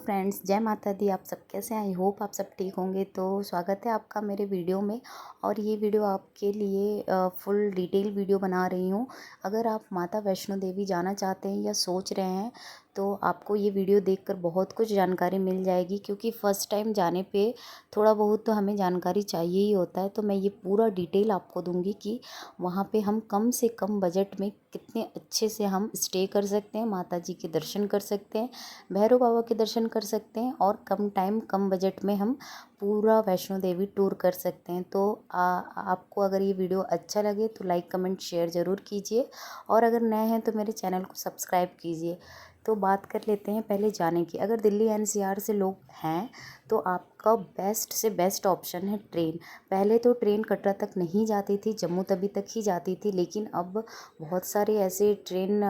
Friends, जय माता दी। आप सब कैसे हैं? आई होप आप सब ठीक होंगे। तो स्वागत है आपका मेरे वीडियो में। और ये वीडियो आपके लिए फुल डिटेल वीडियो बना रही हूँ। अगर आप माता वैष्णो देवी जाना चाहते हैं या सोच रहे हैं तो आपको ये वीडियो देखकर बहुत कुछ जानकारी मिल जाएगी, क्योंकि फ़र्स्ट टाइम जाने पे थोड़ा बहुत तो हमें जानकारी चाहिए ही होता है। तो मैं ये पूरा डिटेल आपको दूंगी कि वहाँ पे हम कम से कम बजट में कितने अच्छे से हम स्टे कर सकते हैं, माता जी के दर्शन कर सकते हैं, भैरव बाबा के दर्शन कर सकते हैं और कम टाइम कम बजट में हम पूरा वैष्णो देवी टूर कर सकते हैं। तो आपको अगर ये वीडियो अच्छा लगे तो लाइक कमेंट शेयर ज़रूर कीजिए, और अगर नए हैं तो मेरे चैनल को सब्सक्राइब कीजिए। तो बात कर लेते हैं पहले जाने की। अगर दिल्ली एनसीआर से लोग हैं तो आपका बेस्ट से बेस्ट ऑप्शन है ट्रेन। पहले तो ट्रेन कटरा तक नहीं जाती थी, जम्मू तवी तक ही जाती थी, लेकिन अब बहुत सारे ऐसे ट्रेन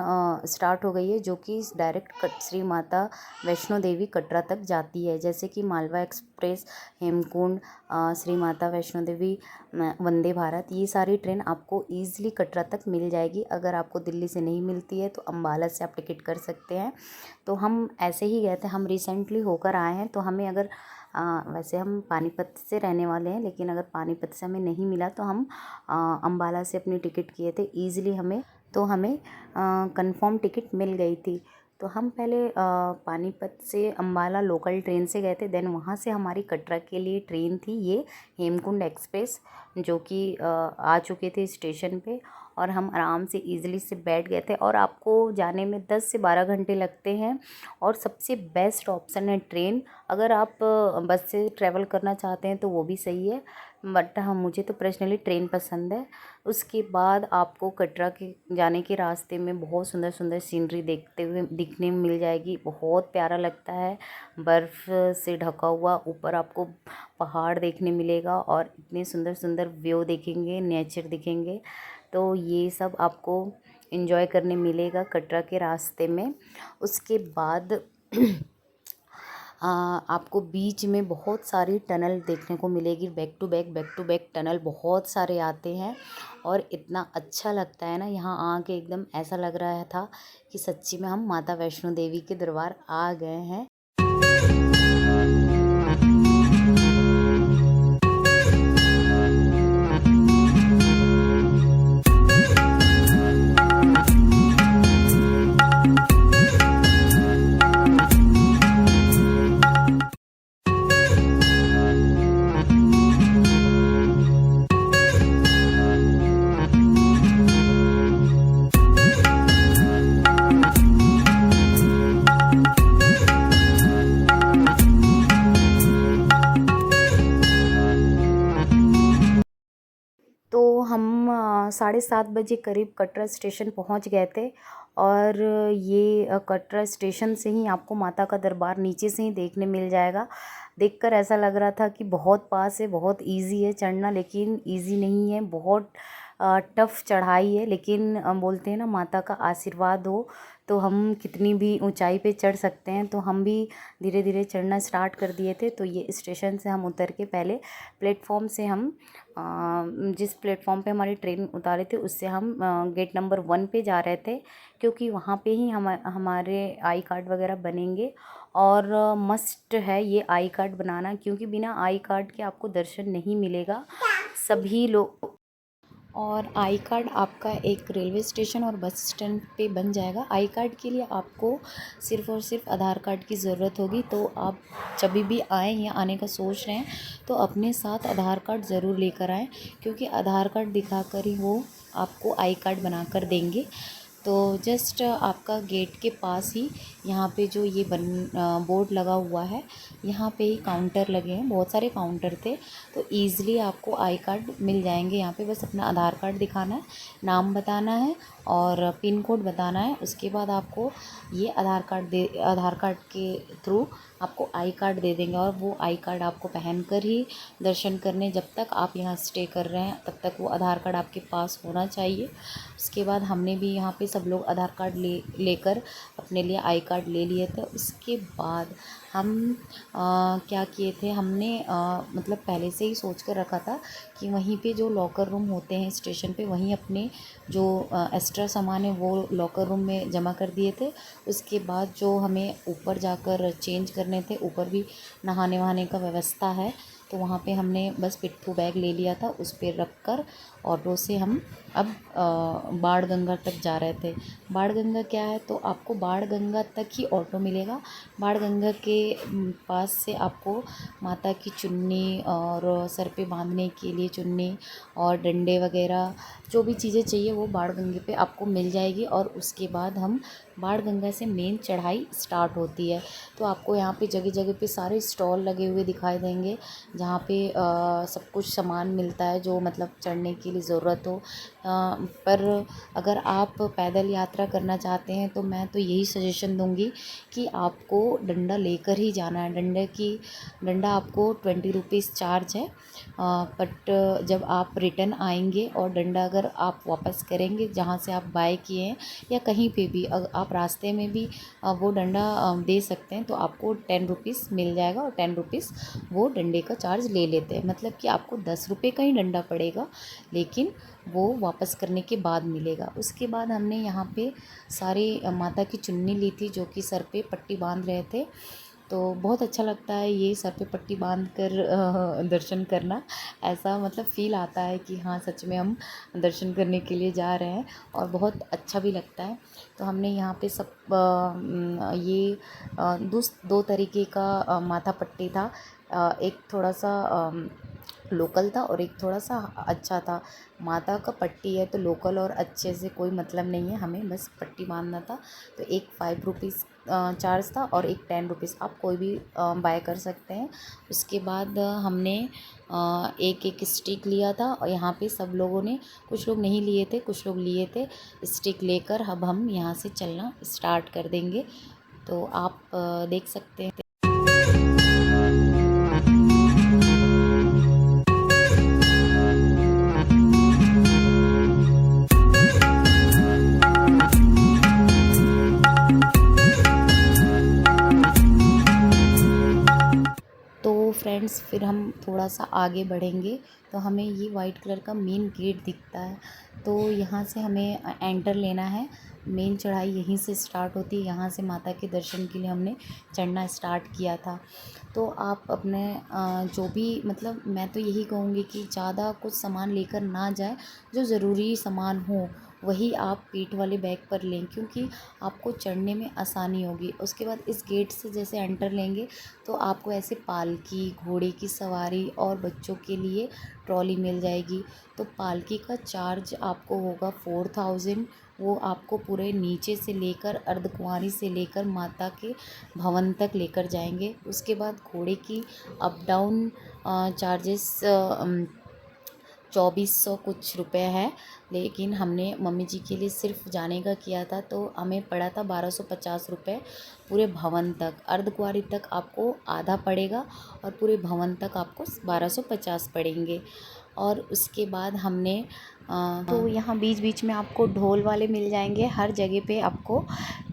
स्टार्ट हो गई है जो कि डायरेक्ट श्री माता वैष्णो देवी कटरा तक जाती है, जैसे कि मालवा एक्सप्रेस, हेमकुंड, श्री माता वैष्णो देवी, वंदे भारत। ये सारी ट्रेन आपको ईज़िली कटरा तक मिल जाएगी। अगर आपको दिल्ली से नहीं मिलती है तो अम्बाला से आप टिकट कर सकते हैं। तो हम ऐसे ही गए थे, हम रिसेंटली होकर आए हैं। तो हमें अगर वैसे हम पानीपत से रहने वाले हैं, लेकिन अगर पानीपत से हमें नहीं मिला तो हम अम्बाला से अपनी टिकट किए थे ईज़िली। हमें कंफर्म टिकट मिल गई थी। तो हम पहले पानीपत से अम्बाला लोकल ट्रेन से गए थे, देन वहाँ से हमारी कटरा के लिए ट्रेन थी ये हेमकुंड एक्सप्रेस, जो कि आ चुके थे स्टेशन पे। और हम आराम से ईज़िली से बैठ गए थे। और आपको जाने में 10 से 12 घंटे लगते हैं। और सबसे बेस्ट ऑप्शन है ट्रेन। अगर आप बस से ट्रैवल करना चाहते हैं तो वो भी सही है, बट हाँ, मुझे तो पर्सनली ट्रेन पसंद है। उसके बाद आपको कटरा के जाने के रास्ते में बहुत सुंदर सुंदर सीनरी दिखने में मिल जाएगी। बहुत प्यारा लगता है, बर्फ़ से ढका हुआ ऊपर आपको पहाड़ देखने मिलेगा और इतने सुंदर सुंदर व्यू देखेंगे, नेचर दिखेंगे। तो ये सब आपको एंजॉय करने मिलेगा कटरा के रास्ते में। उसके बाद आपको बीच में बहुत सारी टनल देखने को मिलेगी, बैक टू बैक टनल बहुत सारे आते हैं। और इतना अच्छा लगता है ना यहाँ आके, एकदम ऐसा लग रहा था कि सच्ची में हम माता वैष्णो देवी के दरबार आ गए हैं। तो हम 7:30 बजे करीब कटरा स्टेशन पहुंच गए थे। और ये कटरा स्टेशन से ही आपको माता का दरबार नीचे से ही देखने मिल जाएगा। देखकर ऐसा लग रहा था कि बहुत पास है, बहुत इजी है चढ़ना, लेकिन इजी नहीं है, बहुत टफ़ चढ़ाई है। लेकिन बोलते हैं ना, माता का आशीर्वाद हो तो हम कितनी भी ऊंचाई पे चढ़ सकते हैं। तो हम भी धीरे धीरे चढ़ना स्टार्ट कर दिए थे। तो ये स्टेशन से हम उतर के पहले प्लेटफॉर्म से हम जिस प्लेटफॉर्म पे हमारी ट्रेन उतारी थी उससे हम गेट नंबर 1 पे जा रहे थे, क्योंकि वहाँ पे ही हमारे आई कार्ड वगैरह बनेंगे। और मस्ट है ये आई कार्ड बनाना, क्योंकि बिना आई कार्ड के आपको दर्शन नहीं मिलेगा सभी लोग। और आई कार्ड आपका एक रेलवे स्टेशन और बस स्टैंड पे बन जाएगा। आई कार्ड के लिए आपको सिर्फ़ और सिर्फ आधार कार्ड की ज़रूरत होगी। तो आप जब भी आएँ या आने का सोच रहे हैं तो अपने साथ आधार कार्ड ज़रूर लेकर आएँ, क्योंकि आधार कार्ड दिखाकर ही वो आपको आई कार्ड बना कर देंगे। तो जस्ट आपका गेट के पास ही यहाँ पे जो ये बोर्ड लगा हुआ है, यहाँ पे ही काउंटर लगे हैं, बहुत सारे काउंटर थे। तो ईज़िली आपको आई कार्ड मिल जाएंगे। यहाँ पे बस अपना आधार कार्ड दिखाना है, नाम बताना है और पिन कोड बताना है। उसके बाद आपको ये आधार कार्ड के थ्रू आपको आई कार्ड दे देंगे। और वो आई कार्ड आपको पहनकर ही दर्शन करने, जब तक आप यहाँ स्टे कर रहे हैं तब तक वो आधार कार्ड आपके पास होना चाहिए। उसके बाद हमने भी यहाँ पे सब लोग आधार कार्ड लेकर अपने लिए आई कार्ड ले लिए थे। उसके बाद हम क्या किए थे, हमने मतलब पहले से ही सोच कर रखा था कि वहीं पे जो लॉकर रूम होते हैं स्टेशन पे, वहीं अपने जो एक्स्ट्रा सामान है वो लॉकर रूम में जमा कर दिए थे। उसके बाद जो हमें ऊपर जाकर चेंज करने थे, ऊपर भी नहाने वहाने का व्यवस्था है, तो वहाँ पे हमने बस पिट्ठू बैग ले लिया था, उस पर रख कर ऑटो से हम अब बाण गंगा तक जा रहे थे। बाण गंगा क्या है, तो आपको बाण गंगा तक ही ऑटो मिलेगा। बाण गंगा के पास से आपको माता की चुन्नी और सर पे बांधने के लिए चुन्नी और डंडे वगैरह जो भी चीज़ें चाहिए वो बाण गंगे पे आपको मिल जाएगी। और उसके बाद हम बाण गंगा से मेन चढ़ाई स्टार्ट होती है। तो आपको यहाँ पे जगह जगह पे सारे स्टॉल लगे हुए दिखाई देंगे, जहाँ पे सब कुछ सामान मिलता है जो मतलब चढ़ने के लिए ज़रूरत हो। पर अगर आप पैदल यात्रा करना चाहते हैं तो मैं तो यही सजेशन दूंगी कि आपको डंडा लेकर ही जाना है। डंडा आपको 20 रुपीज़ चार्ज है, बट जब आप रिटर्न आएंगे और डंडा अगर आप वापस करेंगे जहाँ से आप बाय किए हैं, या कहीं पे भी आप रास्ते में भी वो डंडा दे सकते हैं, तो आपको 10 रुपीज़ मिल जाएगा। और 10 रुपीज़ वो डंडे का चार्ज ले लेते हैं, मतलब कि आपको 10 रुपये का ही डंडा पड़ेगा, लेकिन वो वापस करने के बाद मिलेगा। उसके बाद हमने यहाँ पे सारी माता की चुन्नी ली थी, जो कि सर पे पट्टी बांध रहे थे। तो बहुत अच्छा लगता है ये सर पे पट्टी बांध कर दर्शन करना। ऐसा मतलब फ़ील आता है कि हाँ, सच में हम दर्शन करने के लिए जा रहे हैं, और बहुत अच्छा भी लगता है। तो हमने यहाँ पे सब ये दो तरीके का माथा पट्टी था। एक थोड़ा सा लोकल था और एक थोड़ा सा अच्छा था। माता का पट्टी है तो लोकल और अच्छे से कोई मतलब नहीं है, हमें बस पट्टी बांधना था। तो एक 5 रुपीज़ चार्ज था और एक 10 रुपीज़, आप कोई भी बाय कर सकते हैं। उसके बाद हमने एक एक स्टिक लिया था, और यहाँ पे सब लोगों ने, कुछ लोग नहीं लिए थे, कुछ लोग लिए थे। स्टिक लेकर अब हम यहाँ से चलना स्टार्ट कर देंगे। तो आप देख सकते हैं। तो फ्रेंड्स, फिर हम थोड़ा सा आगे बढ़ेंगे तो हमें ये वाइट कलर का मेन गेट दिखता है। तो यहाँ से हमें एंटर लेना है। मेन चढ़ाई यहीं से स्टार्ट होती है, यहाँ से माता के दर्शन के लिए हमने चढ़ना स्टार्ट किया था। तो आप अपने जो भी, मतलब मैं तो यही कहूँगी कि ज़्यादा कुछ सामान लेकर ना जाए, जो ज़रूरी सामान हो वही आप पीठ वाले बैग पर लें, क्योंकि आपको चढ़ने में आसानी होगी। उसके बाद इस गेट से जैसे एंटर लेंगे तो आपको ऐसे पालकी, घोड़े की सवारी और बच्चों के लिए ट्रॉली मिल जाएगी। तो पालकी का चार्ज आपको होगा 4000। वो आपको पूरे नीचे से लेकर, अर्धकुंवारी से लेकर माता के भवन तक लेकर जाएंगे। उसके बाद घोड़े की अप डाउन चार्जेस 2400 कुछ रुपए है, लेकिन हमने मम्मी जी के लिए सिर्फ जाने का किया था, तो हमें पड़ा था 1250 रुपये पूरे भवन तक। अर्धकुंवारी तक आपको आधा पड़ेगा और पूरे भवन तक आपको 1250 पड़ेंगे। और उसके बाद हमने तो यहाँ बीच बीच में आपको ढोल वाले मिल जाएंगे हर जगह पे आपको।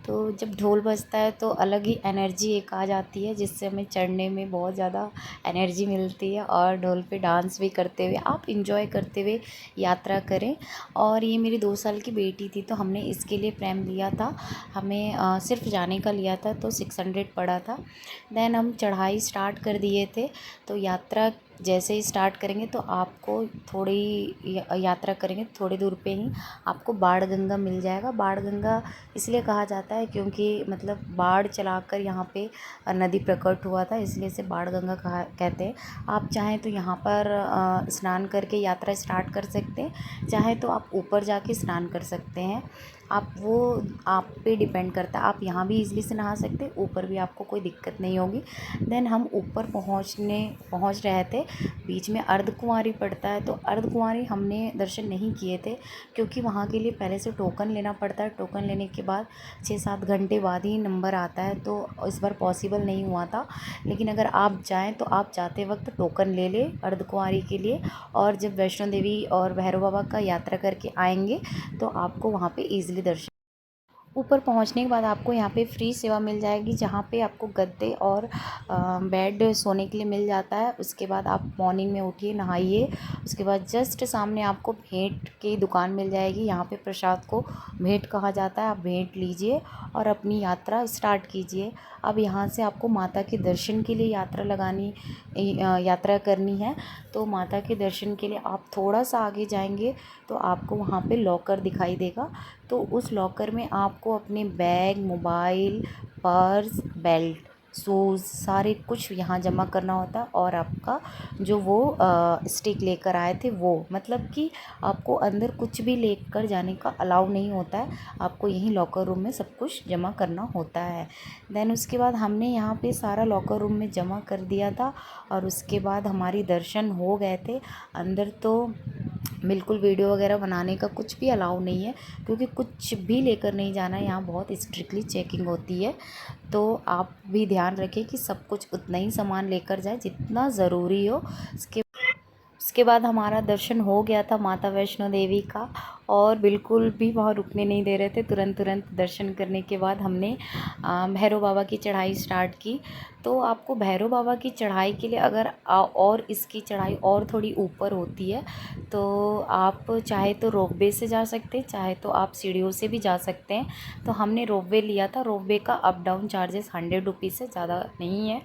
तो जब ढोल बजता है तो अलग ही एनर्जी एक आ जाती है, जिससे हमें चढ़ने में बहुत ज़्यादा एनर्जी मिलती है, और ढोल पे डांस भी करते हुए आप इंजॉय करते हुए यात्रा करें। और ये मेरी 2 साल की बेटी थी, तो हमने इसके लिए प्रेम लिया था। हमें सिर्फ जाने का लिया था तो 600 पड़ा था। देन हम चढ़ाई स्टार्ट कर दिए थे। तो यात्रा जैसे ही स्टार्ट करेंगे तो आपको थोड़ी यात्रा करेंगे थोड़ी दूर पे ही आपको बाण गंगा मिल जाएगा। बाण गंगा इसलिए कहा जाता है क्योंकि मतलब बाढ़ चलाकर यहाँ पे नदी प्रकट हुआ था, इसलिए इसे बाण गंगा कहा कहते हैं। आप चाहें तो यहाँ पर स्नान करके यात्रा स्टार्ट कर सकते हैं, चाहे तो आप ऊपर जाके स्नान कर सकते हैं। आप पे डिपेंड करता है। आप यहाँ भी इजीली से नहा सकते हैं, ऊपर भी आपको कोई दिक्कत नहीं होगी। देन हम ऊपर पहुँच रहे थे, बीच में अर्धकुंवारी पड़ता है, तो अर्धकुंवारी हमने दर्शन नहीं किए थे, क्योंकि वहाँ के लिए पहले से टोकन लेना पड़ता है। टोकन लेने के बाद 6-7 घंटे बाद ही नंबर आता है, तो इस बार पॉसिबल नहीं हुआ था। लेकिन अगर आप जाएँ तो आप जाते वक्त टोकन ले लें अर्धकुंवारी के लिए, और जब वैष्णो देवी और भैरव बाबा का यात्रा करके आएंगे तो आपको वहाँ पे ईज़िली दर्शन। ऊपर पहुंचने के बाद आपको यहाँ पे फ्री सेवा मिल जाएगी, जहाँ पे आपको गद्दे और बेड सोने के लिए मिल जाता है। उसके बाद आप मॉर्निंग में उठिए, नहाइए, उसके बाद जस्ट सामने आपको भेंट की दुकान मिल जाएगी। यहाँ पे प्रसाद को भेंट कहा जाता है, आप भेंट लीजिए और अपनी यात्रा स्टार्ट कीजिए। अब यहाँ से आपको माता के दर्शन के लिए यात्रा करनी है। तो माता के दर्शन के लिए आप थोड़ा सा आगे जाएंगे तो आपको वहाँ पे लॉकर दिखाई देगा। तो उस लॉकर में आपको अपने bag, mobile, purse, belt, shoes सारे कुछ यहाँ जमा करना होता है। और आपका जो वो स्टिक लेकर आए थे वो, मतलब कि आपको अंदर कुछ भी लेकर जाने का अलाउ नहीं होता है, आपको यहीं लॉकर रूम में सब कुछ जमा करना होता है। देन उसके बाद हमने यहाँ पे सारा लॉकर रूम में जमा कर दिया था और उसके बाद हमारी दर्शन हो गए थे। अंदर तो बिल्कुल वीडियो वगैरह बनाने का कुछ भी अलाउ नहीं है, क्योंकि कुछ भी लेकर नहीं जाना है, यहाँ बहुत स्ट्रिक्टली चेकिंग होती है। तो आप भी ध्यान रखें कि सब कुछ उतना ही सामान लेकर जाए जितना ज़रूरी हो। उसके बाद हमारा दर्शन हो गया था माता वैष्णो देवी का, और बिल्कुल भी वहाँ रुकने नहीं दे रहे थे। तुरंत दर्शन करने के बाद हमने भैरव बाबा की चढ़ाई स्टार्ट की। तो आपको भैरव बाबा की चढ़ाई के लिए अगर और इसकी चढ़ाई और थोड़ी ऊपर होती है तो आप चाहे तो रोपवे से जा सकते हैं, चाहे तो आप सीढ़ियों से भी जा सकते हैं। तो हमने रोपवे लिया था। रोपवे का अप डाउन चार्जेस 100 रुपीज़ से ज़्यादा नहीं है,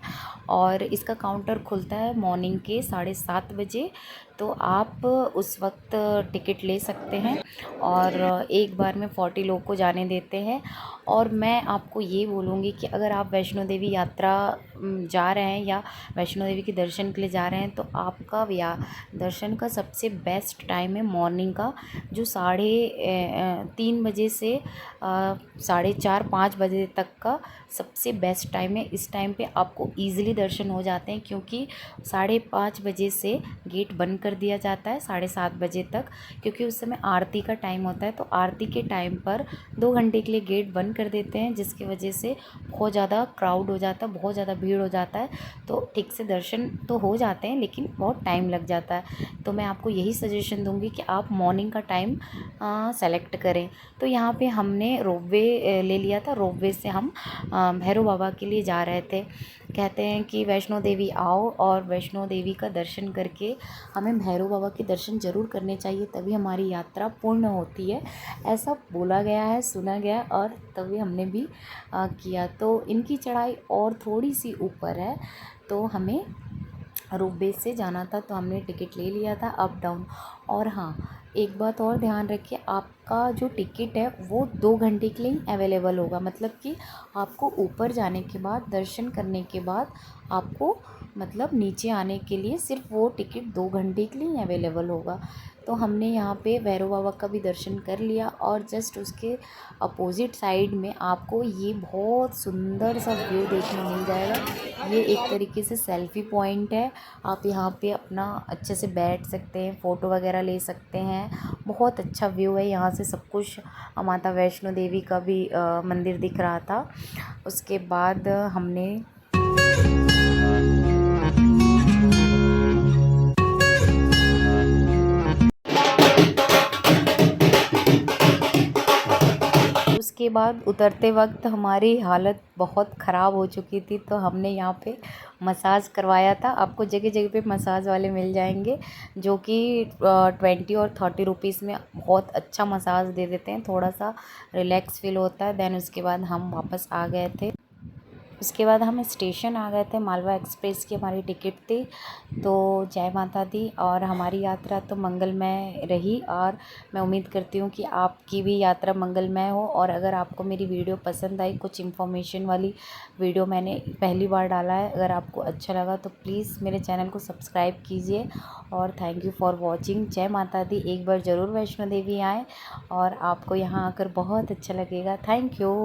और इसका काउंटर खुलता है मॉर्निंग के 7:30 बजे। तो आप उस वक्त टिकट ले सकते हैं और एक बार में 40 लोग को जाने देते हैं। और मैं आपको ये बोलूँगी कि अगर आप वैष्णो देवी यात्रा जा रहे हैं या वैष्णो देवी के दर्शन के लिए जा रहे हैं, तो आपका दर्शन का सबसे बेस्ट टाइम है मॉर्निंग का, जो 3:30 बजे से 4:30-5 बजे तक का सबसे बेस्ट टाइम है। इस टाइम पे आपको ईज़िली दर्शन हो जाते हैं, क्योंकि 5:30 बजे से गेट बंद कर दिया जाता है 7:30 बजे तक, क्योंकि उस समय आरती का टाइम होता है। तो आरती के टाइम पर 2 घंटे के लिए गेट बंद कर देते हैं, जिसकी वजह से बहुत ज़्यादा क्राउड हो जाता है, बहुत ज़्यादा भीड़ हो जाता है। तो ठीक से दर्शन तो हो जाते हैं, लेकिन बहुत टाइम लग जाता है। तो मैं आपको यही सजेशन दूंगी कि आप मॉर्निंग का टाइम सेलेक्ट करें। तो यहाँ पे हमने रोपवे ले लिया था। रोपवे से हम भैरव बाबा के लिए जा रहे थे। कहते हैं कि वैष्णो देवी आओ और वैष्णो देवी का दर्शन करके हमें भैरव बाबा के दर्शन ज़रूर करने चाहिए, तभी हमारी यात्रा पूर्ण होती है। ऐसा बोला गया है, सुना गया, और तभी हमने भी किया। तो इनकी चढ़ाई और थोड़ी सी ऊपर है, तो हमें रोपवे से जाना था, तो हमने टिकट ले लिया था अप डाउन। और हाँ, एक बात और ध्यान रखिए, आपका जो टिकट है वो 2 घंटे के लिए अवेलेबल होगा। मतलब कि आपको ऊपर जाने के बाद, दर्शन करने के बाद, आपको मतलब नीचे आने के लिए सिर्फ वो टिकट 2 घंटे के लिए अवेलेबल होगा। तो हमने यहाँ पे भैरव बाबा का भी दर्शन कर लिया, और जस्ट उसके अपोजिट साइड में आपको ये बहुत सुंदर सा व्यू देखने मिल जाएगा। ये एक तरीके से सेल्फी पॉइंट है। आप यहाँ पे अपना अच्छे से बैठ सकते हैं, फ़ोटो वगैरह ले सकते हैं। बहुत अच्छा व्यू है यहाँ से, सब कुछ माता वैष्णो देवी का भी मंदिर दिख रहा था। उसके बाद हमने उसके बाद उतरते वक्त हमारी हालत बहुत ख़राब हो चुकी थी, तो हमने यहाँ पे मसाज करवाया था। आपको जगह जगह पे मसाज वाले मिल जाएंगे, जो कि 20 और 30 रुपीज़ में बहुत अच्छा मसाज दे देते हैं, थोड़ा सा रिलैक्स फील होता है। देन उसके बाद हम वापस आ गए थे। उसके बाद हम स्टेशन आ गए थे। मालवा एक्सप्रेस की हमारी टिकट थी। तो जय माता दी, और हमारी यात्रा तो मंगलमय रही, और मैं उम्मीद करती हूँ कि आपकी भी यात्रा मंगलमय हो। और अगर आपको मेरी वीडियो पसंद आई, कुछ इन्फॉर्मेशन वाली वीडियो मैंने पहली बार डाला है, अगर आपको अच्छा लगा तो प्लीज़ मेरे चैनल को सब्सक्राइब कीजिए। और थैंक यू फॉर वॉचिंग। जय माता दी। एक बार ज़रूर वैष्णो देवी आएँ और आपको यहाँ आकर बहुत अच्छा लगेगा। Thank you.